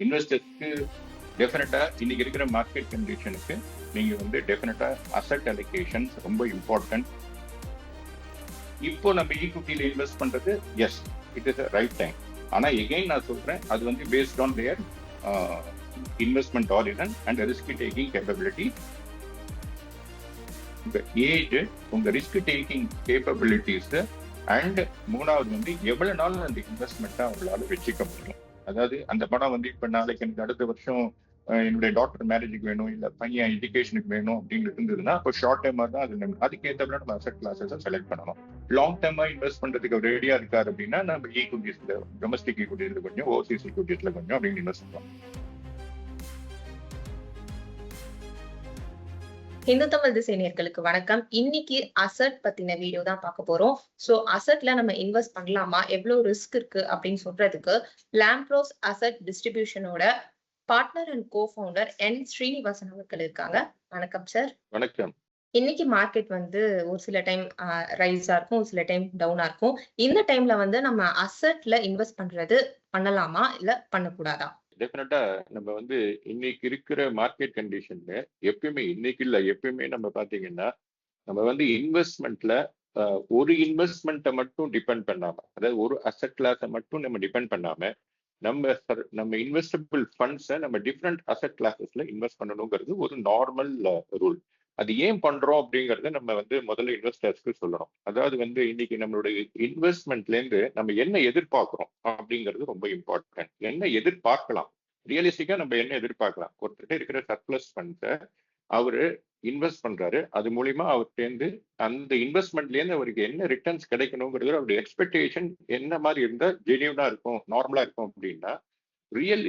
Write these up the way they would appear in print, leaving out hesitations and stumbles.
இன்வெஸ்டர்ஸ்க்கு டெஃபினட்டா இன்னைக்கு இருக்கிற மார்க்கெட் கண்டிஷனுக்கு நீங்க வந்து டெஃபினட்டா அசெட் அலோகேஷன்ஸ் ரொம்ப இம்பார்ட்டன்ட். இப்போ நம்ம ஈக்விட்டியில இன்வெஸ்ட் பண்றது yes, it is right time. ஆனா எகைன் நான் சொல்றேன், அது வந்து based on their investment horizon and risk taking capability. உங்க ஏஜ், உங்க ரிஸ்க் டேக்கிங் கேப்பபிலிட்டிஸ் அண்ட் மூணாவது வந்து எவ்வளவு நாள் அந்த இன்வெஸ்ட்மெண்ட்டை அவங்களால வச்சுக்க முடியும். அதாவது அந்த பணம் வந்து இப்ப நாளைக்கு எனக்கு அடுத்த வருஷம் என்னுடைய டாக்டர் மேரேஜுக்கு வேணும், இல்ல பையன் எஜுகேஷனுக்கு வேணும் அப்படின்னு இருந்ததுன்னா அப்போ ஷார்ட் டைமா தான் அது அதுக்கேற்ற நம்ம அசெட் கிளாஸஸ் செலக்ட் பண்ணணும். லாங் டேர்மா இன்வெஸ்ட் பண்றதுக்கு ரெடியா இருக்காரு அப்படின்னா நம்ம ஈக்விட்டிஸ்ல, டொமஸ்டிக் ஈக்விட்டிஸ்ல கொஞ்சம், ஓவர்சீஸ் ஈக்விட்டிஸ்ல கொஞ்சம் அப்படின்னு இன்வெஸ்ட் பண்ணலாம். இந்து தமிழ் திசையர்களுக்கு வணக்கம். இன்னைக்கு அசட் பத்தின வீடியோ தான் பார்க்க போறோம். சோ அசட்ல நம்ம இன்வெஸ்ட் பண்ணலாமா, எவ்வளவு ரிஸ்க் இருக்கு அப்படின்னு சொல்றதுக்கு லாம்ப்ரோஸ் அசட் டிஸ்ட்ரிபியூஷனோட பார்ட்னர் அண்ட் கோ-ஃபவுண்டர் என் ஸ்ரீனிவாசன் அவர்கள் இருக்காங்க. வணக்கம் சார். வணக்கம். இன்னைக்கு மார்க்கெட் வந்து ஒரு சில டைம் ரைஸா இருக்கும், ஒரு சில டைம் டவுனா இருக்கும். இந்த டைம்ல வந்து நம்ம அசட்ல இன்வெஸ்ட் பண்ணலாமா இல்ல பண்ணக்கூடாதா? டெஃபினட்டா நம்ம வந்து இன்னைக்கு இருக்கிற மார்க்கெட் கண்டிஷன்ல எப்பயுமே, இன்னைக்கு இல்ல எப்பயுமே நம்ம பாத்தீங்கன்னா நம்ம வந்து இன்வெஸ்ட்மெண்ட்ல ஒரு இன்வெஸ்ட்மெண்ட்டை மட்டும் டிபெண்ட் பண்ணாம, அதாவது ஒரு அசெட் கிளாஸை மட்டும் நம்ம டிபெண்ட் பண்ணாம நம்ம இன்வெஸ்டபிள் ஃபண்ட்ஸை நம்ம டிஃப்ரெண்ட் அசெட் கிளாஸஸ்ல இன்வெஸ்ட் பண்ணணுங்கிறது ஒரு நார்மல் ரூல். அது ஏன் பண்றோம் அப்படிங்கறத நம்ம வந்து முதல்ல இன்வெஸ்டர்ஸ்க்கு சொல்லணும். அதாவது வந்து இன்னைக்கு நம்மளுடைய இன்வெஸ்ட்மெண்ட்ல இருந்து நம்ம என்ன எதிர்பார்க்கிறோம் அப்படிங்கிறது ரொம்ப இம்பார்ட்டன்ட். என்ன எதிர்பார்க்கலாம், ரியலிஸ்டிக்கா நம்ம என்ன எதிர்பார்க்கலாம். ஒருத்தர் இருக்கிற சர்ப்ளஸ் ஃபண்ட்ஸை அவரு இன்வெஸ்ட் பண்றாரு, அது மூலியமா அவர்கிட்ட அந்த இன்வெஸ்ட்மெண்ட்ல இருந்து அவருக்கு என்ன ரிட்டர்ன்ஸ் கிடைக்கணுங்கிறது அவருடைய எக்ஸ்பெக்டேஷன் என்ன மாதிரி இருந்தா ஜெனியூனா இருக்கும், நார்மலா இருக்கும் அப்படின்னா ரியல்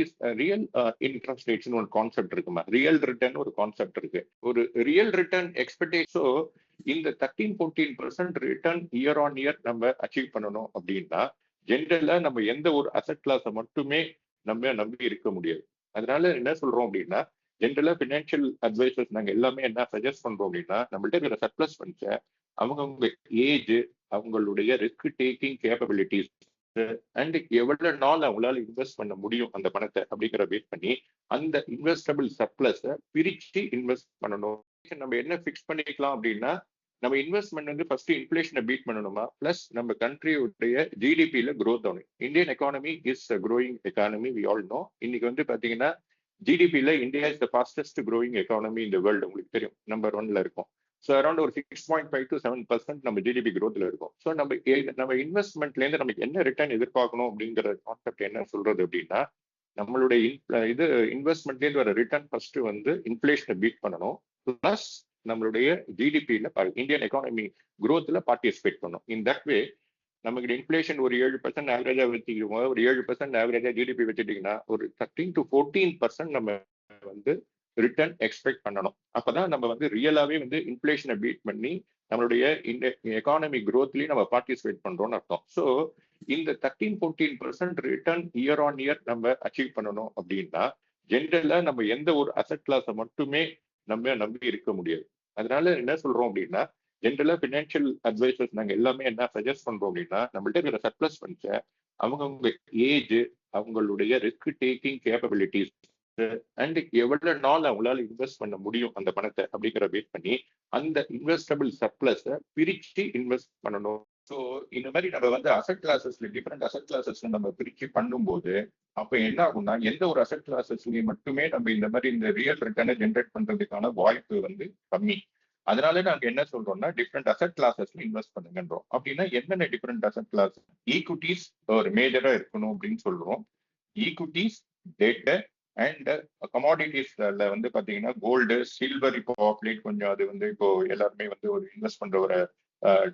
இன்ட்ரெஸ்ட் ரேட்ஸ்னு ஒரு கான்செப்ட் இருக்குமா, ரியல் ரிட்டர்ன் ஒரு கான்செப்ட் இருக்கு. ஒரு ரியல் ரிட்டர்ன் எக்ஸ்பெக்டேஷன் இந்த 13-14% ரிட்டர்ன் இயர் ஆன் இயர் நம்ம அச்சீவ் பண்ணணும் அப்படின்னா ஜென்ரலா நம்ம எந்த ஒரு அசெட் கிளாஸை மட்டுமே நம்ம நம்பி இருக்க முடியாது. அதனால என்ன சொல்றோம் அப்படின்னா, ஜென்ரலா பினான்சியல் அட்வைசர்ஸ் நாங்க எல்லாமே என்ன சஜஸ்ட் பண்றோம் அப்படின்னா, நம்மள்ட்ட இருக்கிற சர்ப்ளஸ் ஃபண்ட்ஸை அவங்கவுங்க ஏஜ், அவங்களுடைய ரிஸ்க் டேக்கிங் கேப்பபிலிட்டிஸ் அண்ட் எவ்வளவு நாள் அவங்களால இன்வெஸ்ட் பண்ண முடியும் அந்த பணத்தை அப்படிங்கிற பேஸ் பண்ணி அந்த இன்வெஸ்டபிள் சர்ப்ளஸ பிரிச்சு இன்வெஸ்ட் பண்ணணும். நம்ம என்ன ஃபிக்ஸ் பண்ணிக்கலாம் அப்படின்னா, நம்ம இன்வெஸ்ட்மெண்ட் வந்து ஃபர்ஸ்ட் இன்ஃபிளேஷனை பீட் பண்ணணுமா, பிளஸ் நம்ம கண்ட்ரியுடைய ஜிடிபியில க்ரோத் ஆகணும். Indian economy is growing economy, we all know. இன்னைக்கு வந்து பாத்தீங்கன்னா ஜிடிபியில India is the fastest growing economy இந்த வேர்ல்டு, உங்களுக்கு தெரியும், நம்பர் 1ல இருக்கும். ஸோ அரௌண்ட் ஒரு 6.5 to 7% நம்ம ஜிடிபி க்ரோத்ல இருக்கும். ஸோ நம்ம இன்வெஸ்ட்மெண்ட்ல இருந்து நமக்கு என்ன ரிட்டர்ன் எதிர்பார்க்கணும் அப்படிங்கிற கான்செப்ட் என்ன சொல்றது அப்படின்னா, நம்மளுடைய இது இன்வெஸ்ட்மெண்ட்ல இருந்து வர ரிட்டர்ன் ஃபர்ஸ்ட் வந்து இன்ஃபிளேஷனை பீட் பண்ணணும், பிளஸ் நம்மளுடைய ஜிடிபியில இந்தியன் எக்கானமி க்ரோத்ல பார்ட்டிசிபேட் பண்ணணும். இன் தட் வே நமக்கு இன்ஃபிளேஷன் ஒரு 7% ஆவரேஜா வச்சுக்கிறோம், ஒரு 7% ஆவரேஜா ஜிடிபி வச்சுட்டீங்கன்னா ஒரு 13 to 14% நம்ம வந்து ரிட்டர்ன் எக்ஸ்பெக்ட் பண்ணணும். அப்பதான் நம்ம வந்து ரியலாவே வந்து இன்ஃபிளேஷனை பீட் பண்ணி நம்மளுடைய இந்த எக்கானமி க்ரோத்லயும் நம்ம பார்ட்டிசிபேட் பண்றோம்னு அர்த்தம். ஸோ இந்த 13-14% ரிட்டர்ன் இயர் ஆன் இயர் நம்ம அச்சீவ் பண்ணணும் அப்படின்னா ஜென்ரலா நம்ம எந்த ஒரு அசெட் கிளாஸை மட்டுமே நம்ம நம்பி இருக்க முடியாது. அதனால என்ன சொல்றோம் அப்படின்னா, ஜென்ரலா பினான்சியல் அட்வைசர்ஸ் நாங்க எல்லாமே என்ன சஜஸ்ட் பண்றோம் அப்படின்னா, நம்மள்ட்ட இருக்கிற சர்ப்ளஸ் ஃபண்ட்ஸை அவங்கவுங்க ஏஜ், அவங்களுடைய ரிஸ்க் டேக்கிங் கேப்பபிலிட்டிஸ் அண்ட் எவ்வளவு நாள் அவங்களால இன்வெஸ்ட் பண்ண முடியும் அந்த பணத்தை அப்படிங்கிற பேஸ் பண்ணி அந்த இன்வெஸ்டபிள் சர்ப்ளஸை பிரிச்சு இன்வெஸ்ட் பண்ணணும். ஸோ இந்த மாதிரி நம்ம வந்து அசெட் கிளாஸஸ்ல டிஃப்ரெண்ட் அசெட் கிளாஸஸ்ல நம்ம பிரிச்சு பண்ணும்போது அப்ப என்ன ஆகும்னா, எந்த ஒரு அசெட் கிளாஸஸ்லயும் மட்டுமே நம்ம இந்த மாதிரி இந்த ரியல் ரிட்டர்னை ஜென்ரேட் பண்றதுக்கான வாய்ப்பு வந்து கம்மி. அதனால நாங்க என்ன சொல்றோம்னா, டிஃப்ரெண்ட் அசெட் கிளாஸஸ்ல இன்வெஸ்ட் பண்ணுங்கன்றோம். அப்படின்னா என்னென்ன டிஃப்ரெண்ட் அசெட் கிளாஸ்? ஈக்விட்டிஸ் ஒரு மேஜரா இருக்கணும் அப்படின்னு சொல்றோம். ஈக்விட்டிஸ், டெட் அண்ட் கமாடிட்டிஸ்ல வந்து பாத்தீங்கன்னா கோல்டு, சில்வர் இப்போ ஆப்லேட் கொஞ்சம் அது வந்து இப்போ எல்லாருமே வந்து ஒரு இன்வெஸ்ட் பண்ற ஒரு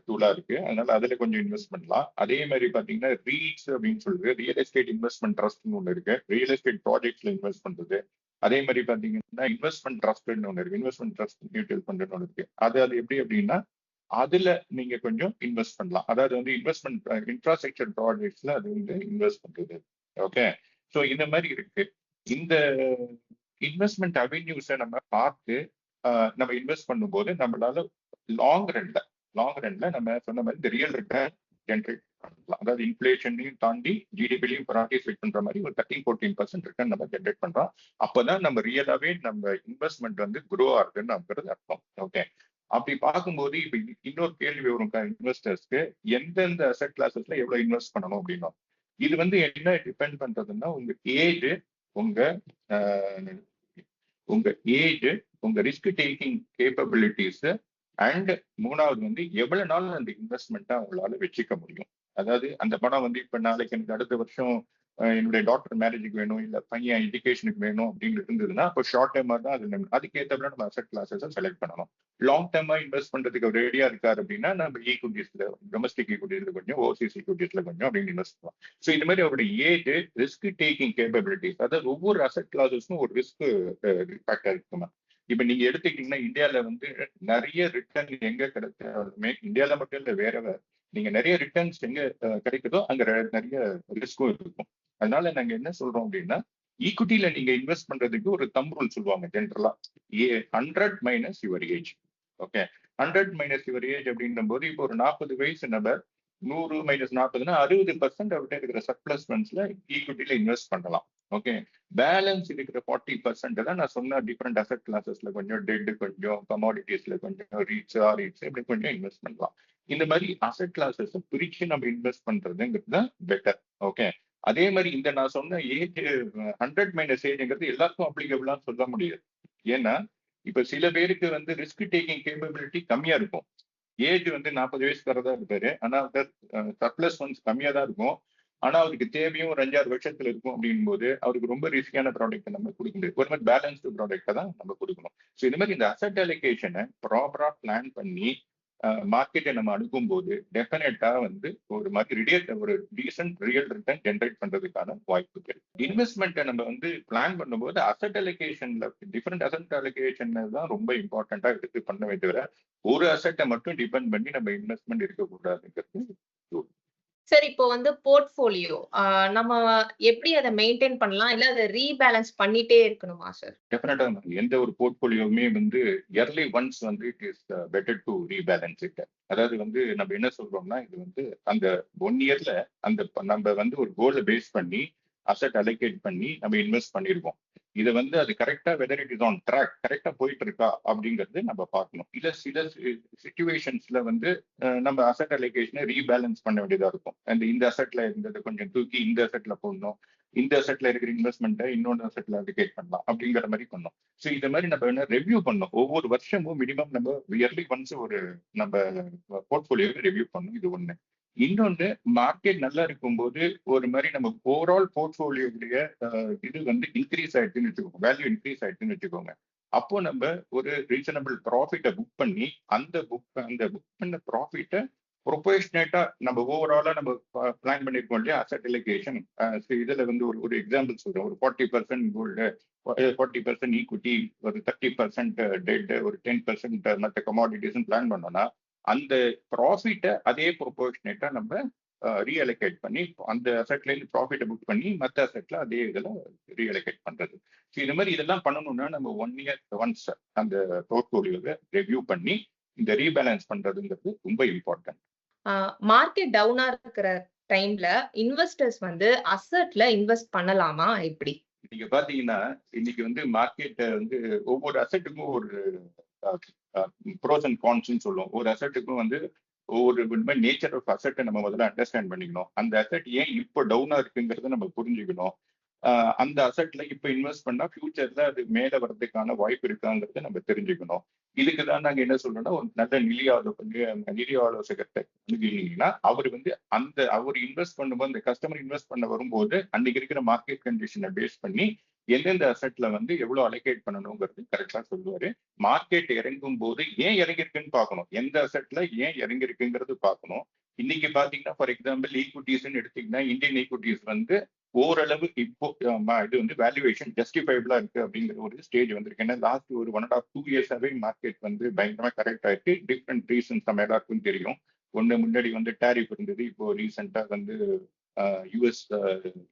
டூலா இருக்கு. அதனால அதுல கொஞ்சம் இன்வெஸ்ட் பண்ணலாம். அதே மாதிரி பாத்தீங்கன்னா ரீட்ஸ் அப்படின்னு சொல்றது, ரியல் எஸ்டேட் இன்வெஸ்ட்மெண்ட் ட்ரஸ்ட்னு ஒன்று இருக்கு, ரியல் எஸ்டேட் ப்ராஜெக்ட்ஸ்ல இன்வெஸ்ட் பண்றது. அதே மாதிரி பாத்தீங்கன்னா இன்வெஸ்ட்மெண்ட் ட்ரஸ்ட்னு ஒன்று இருக்கு, இன்வெஸ்ட்மெண்ட் ட்ரஸ்ட் மியூச்சுவல் ஃபண்ட்னு ஒன்று இருக்கு. அது எப்படி அப்படின்னா அதுல நீங்க கொஞ்சம் இன்வெஸ்ட் பண்ணலாம். அதாவது வந்து இன்வெஸ்ட்மெண்ட் இன்ஃப்ராஸ்ட்ரக்சர் ப்ராஜெக்ட்ஸ்ல அது வந்து இன்வெஸ்ட் பண்றது. ஓகே, ஸோ இந்த மாதிரி இருக்கு. இந்த இன்வெஸ்ட்மெண்ட் அவென்யூஸை நம்ம பார்த்து நம்ம இன்வெஸ்ட் பண்ணும்போது நம்மளால லாங் ரன்ல நம்ம சொன்ன மாதிரி இந்த ரியல் ரிட்டர்ன் ஜென்ரேட் அதாவது இன்ஃபிளேஷனையும் தாண்டி ஜிடிபிலையும் பார்ட்டிசிபேட் பண்ற மாதிரி ஒரு 13-14% ரிட்டர்ன் நம்ம ஜென்ரேட் பண்றோம். அப்பதான் நம்ம ரியலாவே நம்ம இன்வெஸ்ட்மெண்ட் வந்து குரோ ஆகுதுன்னு அர்த்தம். ஓகே, அப்படி பார்க்கும்போது இப்ப இன்னொரு கேள்வி வரும் இன்வெஸ்டர்ஸ்க்கு, எந்தெந்த அசெட் கிளாஸஸ்ல எவ்வளவு இன்வெஸ்ட் பண்ணணும் அப்படின்னா, இது வந்து என்ன டிபெண்ட் பண்றதுன்னா உங்க ஏஜ், உங்க உங்க ஏஜ், உங்க ரிஸ்க் டேக்கிங் கேப்பபிலிட்டிஸ், அண்ட் மூணாவது வந்து எவ்வளவு நாள் அந்த இன்வெஸ்ட்மெண்ட்டை அவங்களால வச்சுக்க முடியும். அதாவது அந்த பணம் வந்து இப்ப நாளைக்கு எனக்கு அடுத்த வருஷம் என்னுடைய டாக்டர் மேரேஜுக்கு வேணும், இல்ல பையன் எஜுகேஷனுக்கு வேணும் அப்படின்னு இருந்ததுன்னா அப்போ ஷார்ட் டேர்மா தான் அதுக்கேற்றப்பட நம்ம அசெட் கிளாஸஸை செலக்ட் பண்ணணும். லாங் டேர்மா இன்வெஸ்ட் பண்றதுக்கு ரெடியா இருக்காரு அப்படின்னா நம்ம ஈக்விட்டிஸ்ல, டொமஸ்டிக் ஈக்விட்டிஸ்ல கொஞ்சம், ஓவர்சீஸ் ஈக்விட்டிஸ்ல கொஞ்சம் அப்படின்னு இன்வெஸ்ட் பண்ணலாம். ஸோ இந்த மாதிரி அவருடைய ஏஜ், ரிஸ்க் டேக்கிங் கேப்பபிலிட்டிஸ், அதாவது ஒவ்வொரு அசெட் கிளாஸஸும் ஒரு ரிஸ்க் ஃபேக்டர் இருக்குமா. இப்ப நீங்க எடுத்துக்கிட்டீங்கன்னா இந்தியால வந்து நிறைய ரிட்டர்ன் எங்க கிடைச்சாலுமே, இந்தியால மட்டும் இல்ல வேற நீங்க நிறைய ரிட்டர்ன்ஸ் எங்க கிடைக்குதோ அங்க நிறைய ரிஸ்க்கும் இருக்கும். அதனால நாங்க என்ன சொல்றோம் அப்படின்னா, ஈக்விட்டியில நீங்க இன்வெஸ்ட் பண்றதுக்கு ஒரு தம் ரூல் சொல்லுவாங்க ஜென்ரலா, 100 minus your age. Okay, 100 minus your age அப்படின்ற போது இப்போ ஒரு 40 வயசு நபர் 100 மைனஸ் 40னா 60% அவர்கிட்ட இருக்கிற சர்ப்ளஸ் ஃபண்ட்ஸ்ல ஈக்விட்டியில இன்வெஸ்ட் பண்ணலாம். ஓகே, பேலன்ஸ் இருக்கிற 40% தான் நான் சொன்ன டிஃப்ரெண்ட் அசெட் கிளாஸஸ்ல கொஞ்சம், டெட் கொஞ்சம், கமாடிட்டிஸ்ல கொஞ்சம், ரீட்ஸ் ஆர்இட்ஸ் இப்படி கொஞ்சம் இன்வெஸ்ட் பண்ணலாம். இந்த மாதிரி அசெட் கிளாஸஸ் பிரிச்சு நம்ம இன்வெஸ்ட் பண்றதுங்கிறது தான் பெட்டர். ஓகே, அதே மாதிரி இந்த நான் சொன்ன ஏஜ் 100 மைனஸ் ஏஜ்ங்கிறது எல்லாருக்கும் அப்ளிகபிளான்னு சொல்ல முடியாது. ஏன்னா இப்ப சில பேருக்கு வந்து ரிஸ்க் டேக்கிங் கேப்பபிலிட்டி கம்மியா இருக்கும். ஏஜ் வந்து 40 வயசுக்காரதா இருப்பாரு, ஆனா சர்ப்ளஸ் ஃபண்ட்ஸ் கம்மியா தான் இருக்கும். ஆனா அவருக்கு தேவையும் ஒரு 5-6 வருஷத்துல இருக்கும் அப்படின் போது அவருக்கு ரொம்ப ரிஸ்கியான ப்ராடக்ட் நம்ம கொடுக்க முடியாது. ஒரு மாதிரி பேலன்ஸ்டு ப்ராடக்டை தான் நம்ம கொடுக்கணும். ஸோ இந்த மாதிரி இந்த அசெட் அலோகேஷனை ப்ராப்பரா பிளான் பண்ணி மார்க்கெட்டை நம்ம அணுகும் போது டெஃபினட்டா வந்து ஒரு மாதிரி ஒரு டீசன்ட் ரியல் ரிட்டர்ன் ஜென்ரேட் பண்றதுக்கான வாய்ப்புகள். இன்வெஸ்ட்மெண்ட்டை நம்ம வந்து பிளான் பண்ணும்போது அசெட் அலோகேஷன்ல டிஃப்ரெண்ட் அசெட் அலோகேஷன் தான் ரொம்ப இம்பார்ட்டண்டா எடுத்து பண்ணவே தவிர ஒரு அசெட்டை மட்டும் டிபெண்ட் பண்ணி நம்ம இன்வெஸ்ட்மெண்ட் இருக்கக்கூடாதுங்கிறது. சார், இப்போ வந்து போர்ட்ஃபோலியோ நம்ம எப்படி அதை மெயின்டைன் பண்ணலாம், இல்ல அதை ரீபேலன்ஸ் பண்ணிட்டே இருக்கணுமா சார்? டெஃபினட்டா எந்த ஒரு போர்ட்ஃபோலியோவுமே வந்து இயர்லி ஒன்ஸ் வந்து it is better to rebalance it. அதாவது வந்து நம்ம என்ன சொல்றோம்னா, இது வந்து அந்த 1 இயர்ல அந்த நம்ம வந்து ஒரு கோலை பேஸ் பண்ணி அசெட் அலோகேட் பண்ணி நம்ம இன்வெஸ்ட் பண்ணிருக்கோம். இதை வந்து அது கரெக்டா whether it is on track, கரெக்டா போயிட்டு இருக்கா அப்படிங்கிறது நம்ம பார்க்கணும். இல்ல சில சிச்சுவேஷன்ஸ்ல வந்து நம்ம அசெட் அலோகேஷனை ரீபேலன்ஸ் பண்ண வேண்டியதா இருக்கும். இந்த அசெட்ல இருந்தது கொஞ்சம் தூக்கி இந்த அசெட்ல போடணும், இந்த அசெட்ல இருக்கிற இன்வெஸ்ட்மெண்ட்டை இன்னொன்று அசெட்ல அலோகேட் பண்ணலாம் அப்படிங்கிற மாதிரி பண்ணணும். ஸோ இந்த மாதிரி நம்ம என்ன ரிவ்யூ பண்ணணும். ஒவ்வொரு வருஷமும் மினிமம் நம்ம இயர்லி ஒன்ஸ் ஒரு நம்ம போர்ட்ஃபோலியோ ரிவ்யூ பண்ணணும். இது ஒண்ணு. இன்னொன்று, மார்க்கெட் நல்லா இருக்கும்போது ஒரு மாதிரி நம்ம ஓவரால் போர்ட்ஃபோலியோடைய இது வந்து இன்க்ரீஸ் ஆயிடுச்சுன்னு வச்சுக்கோங்க, வேல்யூ இன்க்ரீஸ் ஆயிடுச்சுன்னு வச்சுக்கோங்க. அப்போ நம்ம ஒரு ரீசனபிள் ப்ராஃபிட்டை புக் பண்ணி அந்த புக் பண்ண ப்ராஃபிட்டை ப்ரொபோஷனேட்டா நம்ம ஓவராலா நம்ம பிளான் பண்ணிருக்கோம் இல்லையா அசெட் அலோகேஷன். இதுல வந்து ஒரு எக்ஸாம்பிள் சொல்றேன். ஒரு 40% கோல்டு, 40% ஈக்விட்டி, ஒரு 30% டெட், ஒரு 10% மற்ற கமாடிட்டிஸ் பிளான் பண்ணோம்னா அந்த ப்ராஃபிட்டை அதே ப்ரொபோஷனேட்டா நம்ம ரீஅலோகேட் பண்ணி அந்த அசெட்ல இருந்து ப்ராஃபிட்டை புக் பண்ணி மற்ற அசெட்ல அதே இதில் ரீஅலோகேட் பண்றது. ஸோ இந்த மாதிரி இதெல்லாம் பண்ணணும்னா நம்ம 1 இயர் ஒன்ஸ் அந்த போர்ட்ஃபோலியோவை ரிவ்யூ பண்ணி இந்த ரீபேலன்ஸ் பண்றதுங்கிறது ரொம்ப இம்பார்ட்டன்ட். மார்க்கெட் டவுனா இருக்கிற டைம்ல இன்வெஸ்டர்ஸ் வந்து அசெட்ல இன்வெஸ்ட் பண்ணலாமா எப்படி? நீங்க பாத்தீங்கன்னா இன்னைக்கு வந்து மார்க்கெட்டை வந்து ஒவ்வொரு அசெட்டுக்கும் ஒரு ப்ரோஸ் அண்ட் கான்ஸ்ன்னு சொல்லுவோம். ஒரு அசெட்டுக்கும் வந்து ஒவ்வொரு நேச்சர் ஆஃப் அசெட்டை நம்ம முதல்ல அண்டர்ஸ்டாண்ட் பண்ணிக்கணும். அந்த அசெட் ஏன் இப்போ டவுனா இருக்குங்கிறத நம்ம புரிஞ்சுக்கணும். அந்த அசெட்ல இப்போ இன்வெஸ்ட் பண்ணா ஃபியூச்சர்ல அது மேல வர்றதுக்கான வாய்ப்பு இருக்காங்கிறத நம்ம தெரிஞ்சுக்கணும். இதுக்கு தான் நாங்க என்ன சொல்றோம்னா, ஒரு நல்ல நிதி ஆலோசகத்தை அணுகினீங்கன்னா அவர் வந்து அவர் இன்வெஸ்ட் பண்ணும்போது அந்த கஸ்டமர் இன்வெஸ்ட் பண்ண வரும்போது அன்னைக்கு இருக்கிற மார்க்கெட் கண்டிஷனை பேஸ் பண்ணி எந்தெந்த அசெட்ல வந்து எவ்வளவு அலோகேட் பண்ணணுங்கிறது கரெக்டா சொல்லுவாரு. மார்க்கெட் இறங்கும் போது ஏன் இறங்கிருக்குன்னு பார்க்கணும், எந்த அசெட்ல ஏன் இறங்கிருக்குங்கிறது பார்க்கணும். இன்னைக்கு பாத்தீங்கன்னா ஃபார் எக்ஸாம்பிள் ஈக்விட்டிஸ்ன்னு எடுத்தீங்கன்னா இந்தியன் ஈக்விட்டிஸ் வந்து ஓரளவு இப்போ இது வந்து வேல்யூவேஷன் ஜஸ்டிஃபைபிளா இருக்கு அப்படிங்கிற ஒரு ஸ்டேஜ் வந்திருக்கு. ஏன்னா லாஸ்ட் ஒரு 1.5-2 இயர்ஸாவே மார்க்கெட் வந்து பயங்கரமா கரெக்ட் ஆயிருக்கு. டிஃப்ரெண்ட் ரீசன்ஸ் நம்ம எல்லாருக்கும் தெரியும். ஒண்ணு முன்னாடி வந்து டேரிஃப் இருந்தது, இப்போ ரீசெண்டா வந்து யூஎஸ்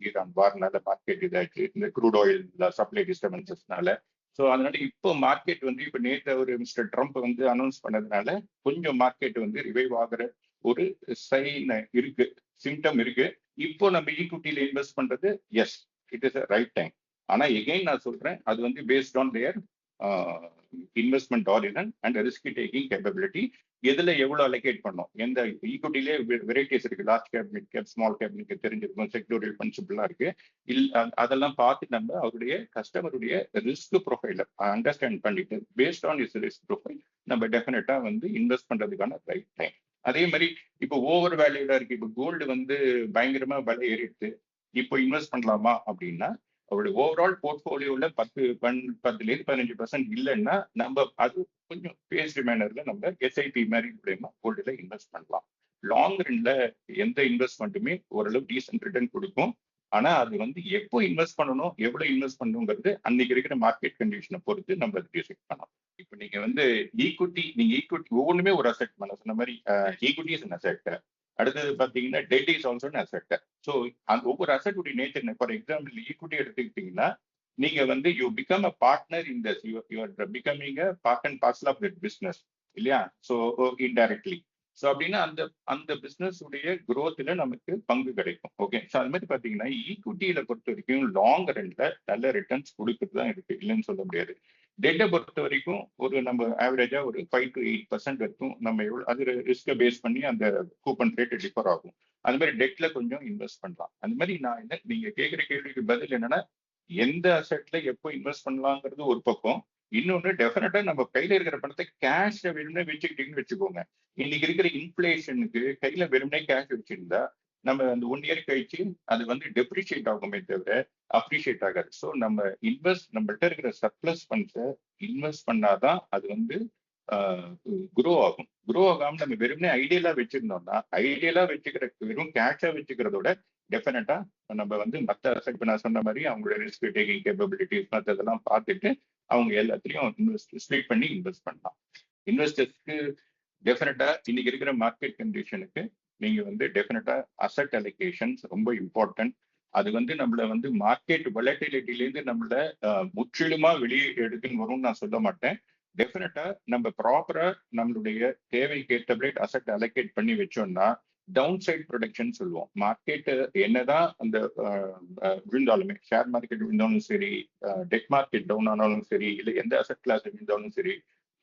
ஈரான் வார்னால மார்க்கெட் இதாச்சு, இந்த க்ரூட் ஆயில் சப்ளை டிஸ்டர்பன்சஸ்னால. ஸோ அதனால இப்போ மார்க்கெட் வந்து இப்போ நேற்று ஒரு மிஸ்டர் ட்ரம்ப் வந்து அனௌன்ஸ் பண்ணதுனால கொஞ்சம் மார்க்கெட் வந்து ரிவைவ் ஆகிற ஒரு சைன் இருக்கு. சிம்டம் இருக்கு. இப்போ நம்ம ஈக்விட்டியில இன்வெஸ்ட் பண்றது yes, it is right time. ஆனா எகைன் நான் சொல்றேன், அது வந்து based on their investment horizon and risk taking capability. எதுல எவ்வளவு அலோகேட் பண்ணோம், எந்த ஈக்விட்டிலே வெரைட்டிஸ் இருக்கு, large cap, mid cap, small cap, தெரிஞ்சிருக்கும், செக்டோரியல் பிரின்சிபிளா இருக்கு. அதெல்லாம் பார்த்து நம்ம அவருடைய கஸ்டமருடைய ரிஸ்க் ப்ரொஃபைல அண்டர்ஸ்டாண்ட் பண்ணிட்டு based on his risk profile நம்ம டெஃபினட்டா வந்து இன்வெஸ்ட் பண்றதுக்கான ரைட் டைம். அதே மாதிரி இப்போ ஓவர் வேல்யூடா இருக்கு, இப்போ கோல்டு வந்து பயங்கரமா விலை ஏறிடுது, இப்போ இன்வெஸ்ட் பண்ணலாமா அப்படின்னா அவருடைய ஓவரால் போர்ட்போலியோல 10-15% இல்லைன்னா நம்ம அது கொஞ்சம் பேஸ்டு மேனர்ல நம்ம எஸ்ஐபி மாதிரி மூலமா கோல்டுல இன்வெஸ்ட் பண்ணலாம். லாங் ரன்ல எந்த இன்வெஸ்ட்மெண்ட்டுமே ஓரளவு டீசென்ட் ரிட்டர்ன் கொடுக்கும். ஆனா அது வந்து எப்போ இன்வெஸ்ட் பண்ணணும், எவ்வளவு இன்வெஸ்ட் பண்ணணுங்கிறது அன்னைக்கு இருக்கிற மார்க்கெட் கண்டிஷனை பொறுத்து நம்ம டிசைட் பண்ணலாம். இப்போ நீங்க வந்து ஈக்விட்டி ஒவ்வொன்றுமே ஒரு அசெட், நான் சொன்ன மாதிரி ஈக்விட்டி இஸ் அன் அசெட். அடுத்தது பாத்தீங்கன்னா debt is also an asset. So அந்த ஒவ்வொரு அசெட்டுடைய நேச்சர், ஃபார் எக்ஸாம்பிள் ஈக்விட்டி எடுத்துக்கிட்டீங்கன்னா நீங்க வந்து you become a partner in this, you are becoming a part and parcel of that business இல்லையா? So indirectly. ஸோ அப்படின்னா அந்த பிசினஸ் உடைய குரோத்ல நமக்கு பங்கு கிடைக்கும். ஓகே, ஸோ அது மாதிரி பாத்தீங்கன்னா ஈக்விட்டியில பொறுத்த வரைக்கும் லாங் ரன்ல நல்ல ரிட்டர்ன்ஸ் கொடுக்குறது தான் இருக்கு, இல்லைன்னு சொல்ல முடியாது. டெட்டை பொறுத்த வரைக்கும் ஒரு நம்ம ஆவரேஜா ஒரு 5 to 8% வரைக்கும் நம்ம எவ்வளவு அது ரிஸ்கை பேஸ் பண்ணி அந்த கூப்பன் ரேட் டிஃபர் ஆகும். அது மாதிரி டெட்ல கொஞ்சம் இன்வெஸ்ட் பண்ணலாம். அந்த மாதிரி நான் என்ன நீங்க கேட்கிற கேள்விக்கு பதில் என்னன்னா, எந்த அசெட்ல எப்போ இன்வெஸ்ட் பண்ணலாங்கிறது ஒரு பக்கம். இன்னொன்னு டெஃபினட்டா நம்ம கையில இருக்கிற பணத்தை கேஷ் வெறுமனே வச்சுக்கிட்டீங்கன்னு வச்சுக்கோங்க. இன்னைக்கு இருக்கிற இன்ஃபிளேஷனுக்கு கையில வெறுமனே கேஷ் வச்சிருந்தா நம்ம அந்த 1 இயர் கழிச்சு அது வந்து டெப்ரிஷியேட் ஆகுமே தவிர அப்ரிஷியேட் ஆகாது. ஸோ நம்மள்ட்ட இருக்கிற சர்ப்ளஸ் ஃபண்ட்ஸை இன்வெஸ்ட் பண்ணாதான் அது வந்து குரோ ஆகும். குரோ ஆகாம நம்ம வெறுமனே ஐடியலா வச்சிருந்தோம்னா, ஐடியலா வச்சுக்கிற வெறும் கேஷா வச்சுக்கிறதோட டெஃபினட்டா நம்ம வந்து மற்ற அசெட், இப்போ நான் சொன்ன மாதிரி அவங்களோட ரிஸ்க் டேக்கிங் கேப்பபிலிட்டிஸ் மற்றதெல்லாம் பார்த்துட்டு அவங்க எல்லாத்துலயும் ஸ்ப்ளிட் பண்ணி இன்வெஸ்ட் பண்ணலாம். இன்வெஸ்டர்ஸ்க்கு டெஃபினட்டா இன்னைக்கு இருக்கிற மார்க்கெட் கண்டிஷனுக்கு நீங்க வந்து டெஃபினட்டா அசெட் அலோகேஷன்ஸ் ரொம்ப இம்பார்ட்டன்ட். அது வந்து நம்மள வந்து மார்க்கெட் வொலட்டிலிட்டிலேருந்து நம்மள முற்றிலுமா வெளியே எடுத்துன்னு வரும்னு நான் சொல்ல மாட்டேன். டெஃபினட்டா நம்ம ப்ராப்பரா நம்மளுடைய தேவைக்கு ஏற்றபடி அசெட் அலோகேட் பண்ணி வச்சோம்னா டவுன் சைட் ப்ரொடக்ஷன் சொல்லுவோம். மார்க்கெட் என்னதான் அந்த விழுந்தாலுமே, ஷேர் மார்க்கெட் விழுந்தாலும் சரி, டெட் மார்க்கெட் டவுன் ஆனாலும் சரி, இல்லை எந்த அசெட் கிளாஸ் விழுந்தாலும் சரி,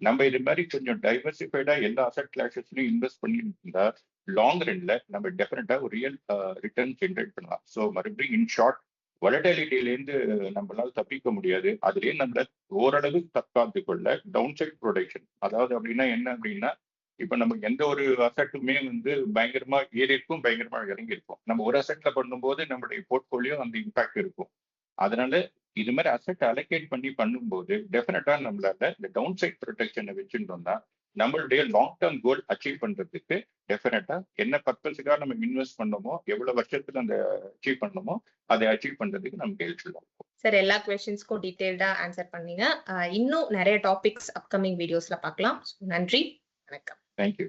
நம்ம இது மாதிரி கொஞ்சம் டைவர்சிஃபைடா எல்லா அசெட் கிளாஸஸ்லயும் இன்வெஸ்ட் பண்ணியிருந்தா லாங் ரன்ல நம்ம டெஃபினட்டா ஒரு ரியல் ரிட்டர்ன் ஜென்ரேட் பண்ணலாம். ஸோ மறுபடியும் இன் ஷார்ட், வொலட்டிலிட்டியிலேருந்து நம்மளால தப்பிக்க முடியாது. அதுலேயே நம்மள ஓரளவு தற்காத்து கொள்ள டவுன் சைட் ப்ரொடக்ஷன். அதாவது அப்படின்னா என்ன அப்படின்னா, இப்ப நமக்கு எந்த ஒரு அசெட்டுமே வந்து பயங்கரமா ஏறி இருக்கும், பயங்கரமா இறங்கி இருக்கும். நம்ம ஒரு அசெட்ல பண்ணும்போது நம்மளுடைய போர்ட்போலியோ அந்த இம்பாக்ட் இருக்கும். அதனால இது மாதிரி அசெட் அலோகேட் பண்ணி பண்ணும்போது டெஃபினட்டா நம்மளால இந்த டவுன் சைட் ப்ரொடெக்ஷனை வச்சுட்டோம்னா நம்மளுடைய லாங் டேர்ம் கோல் அச்சீவ் பண்றதுக்கு டெஃபினட்டா என்ன பர்பஸுக்காக நம்ம இன்வெஸ்ட் பண்ணோமோ, எவ்வளவு வருஷத்துல அந்த அச்சீவ் பண்ணணுமோ அதை அச்சீவ் பண்றதுக்கு நமக்கு ஹெல்ப்ஃபுல்லா இருக்கும். சார், எல்லா क्वेश्चंसக்கும் டீடைல்டா ஆன்சர் பண்ணீங்க. இன்னும் நிறைய டாபிக்ஸ் அப்கமிங் வீடியோஸ்ல பார்க்கலாம். நன்றி, வணக்கம். தேங்க்யூ.